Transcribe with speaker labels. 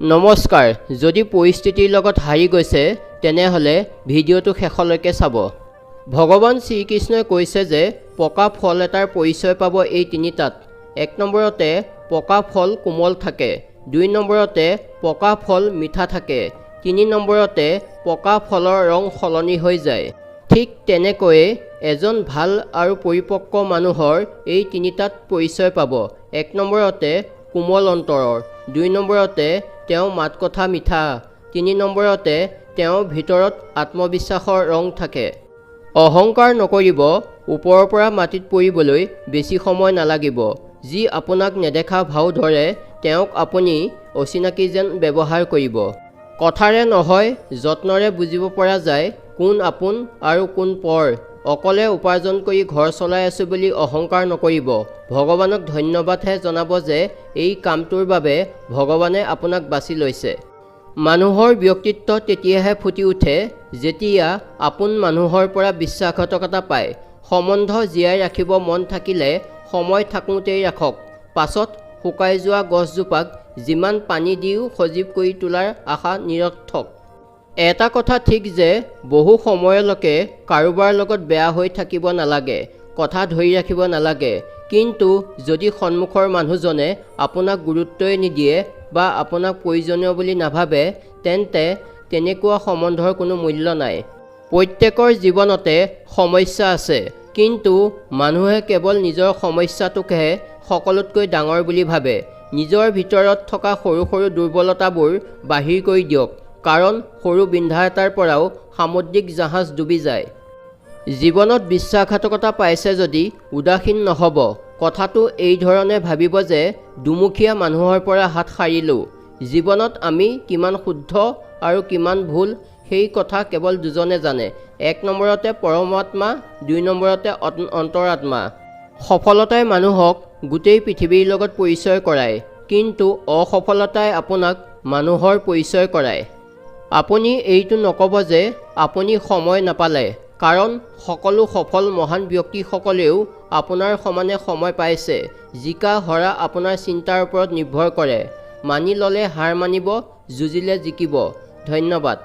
Speaker 1: নমস্কাৰ, যদি পৰিস্থিতিৰ লগত হাৰি গৈছে তেনেহলে ভিডিঅ'টো শেষলৈকে চাব। ভগৱান শ্ৰীকৃষ্ণই কৈছে যে পকা ফল এটাৰ পৰিচয় পাব এই তিনিটাত। 1 নম্বৰতে পকা ফল কোমল থাকে, 2 নম্বৰতে পকা ফল মিঠা থাকে, 3 নম্বৰতে পকা ফলৰ ৰং সলনি হৈ যায়। ঠিক তেনেকৈয়ে এজন ভাল আৰু পৰিপক্ক মানুহৰ এই তিনিটাত পৰিচয় পাব। 1 নম্বৰতে কোমল অন্তৰৰ, 2 নম্বৰতে তেওঁ মাত কথা মিঠা, 3 নম্বৰতে তেওঁৰ ভিতৰত আত্মবিশ্বাসৰ ৰং থাকে। অহংকাৰ নকৰিব, ওপৰৰ পৰা মাটিত পৰিবলৈ বেছি সময় নালাগিব। যি আপোনাক নেদেখা ভাও ধৰে তেওঁক আপুনি অচিনাকি যেন ব্যৱহাৰ কৰিব। কথাৰে নহয় যত্নৰে বুজিব পৰা যায় কোন আপোন আৰু কোন পৰ। অকলে উপাৰ্জন কৰি ঘৰ চলাই আছোঁ বুলি অহংকাৰ নকৰিব। ভগৱানক ধন্যবাদহে জনাব যে এই কামটোৰ বাবে ভগৱানে আপোনাক বাছি লৈছে। মানুহৰ ব্যক্তিত্ব তেতিয়াহে ফুটি উঠে যেতিয়া আপোন মানুহৰ পৰা বিশ্বাসঘাতকতা পায়। সম্বন্ধ জীয়াই ৰাখিব মন থাকিলে সময় থাকোঁতেই ৰাখক। পাছত শুকাই যোৱা গছজোপাক যিমান পানী দিও সজীৱ কৰি তোলাৰ আশা নিৰৰ্থক। এটা কথা ঠিক যে বহু সময়লৈকে কাৰোবাৰ লগত বেয়া হৈ থাকিব নালাগে, কথা ধৰি ৰাখিব নালাগে। কিন্তু যদি সন্মুখৰ মানুহজনে আপোনাক গুৰুত্বই নিদিয়ে বা আপোনাক প্ৰয়োজনীয় বুলি নাভাবে তেন্তে তেনেকুৱা সম্বন্ধৰ কোনো মূল্য নাই। প্ৰত্যেকৰ জীৱনতে সমস্যা আছে, কিন্তু মানুহে কেৱল নিজৰ সমস্যাটোকহে সকলোতকৈ ডাঙৰ বুলি ভাবে। নিজৰ ভিতৰত থকা সৰু সৰু দুৰ্বলতাবোৰ বাহিৰ কৰি দিয়ক, কাৰণ সৰু বিন্ধা এটাৰ পৰাও সামুদ্ৰিক জাহাজ ডুবি যায়। জীৱনত বিশ্বাসঘাতকতা পাইছে যদি উদাসীন নহ'ব। কথাটো এই ধৰণে ভাবিব যে দুমুখীয়া মানুহৰ পৰা হাত সাৰিলোঁ। জীৱনত আমি কিমান শুদ্ধ আৰু কিমান ভুল সেই কথা কেৱল দুজনে জানে। 1 নম্বৰতে পৰমাত্মা, 2 নম্বৰতে অন্তৰাত্মা। সফলতাই মানুহক গোটেই পৃথিৱীৰ লগত পৰিচয় কৰায়, কিন্তু অসফলতাই আপোনাক মানুহৰ পৰিচয় কৰায়। আপুনি এইটো নক'ব যে আপুনি সময় নাপালে, কাৰণ সকলো সফল মহান ব্যক্তিসকলেও আপোনাৰ সমানে সময় পাইছে। জিকা হৰা আপোনাৰ চিন্তাৰ ওপৰত নিৰ্ভৰ কৰে। মানি ল'লে হাৰ মানিব, যুঁজিলে জিকিব। ধন্যবাদ।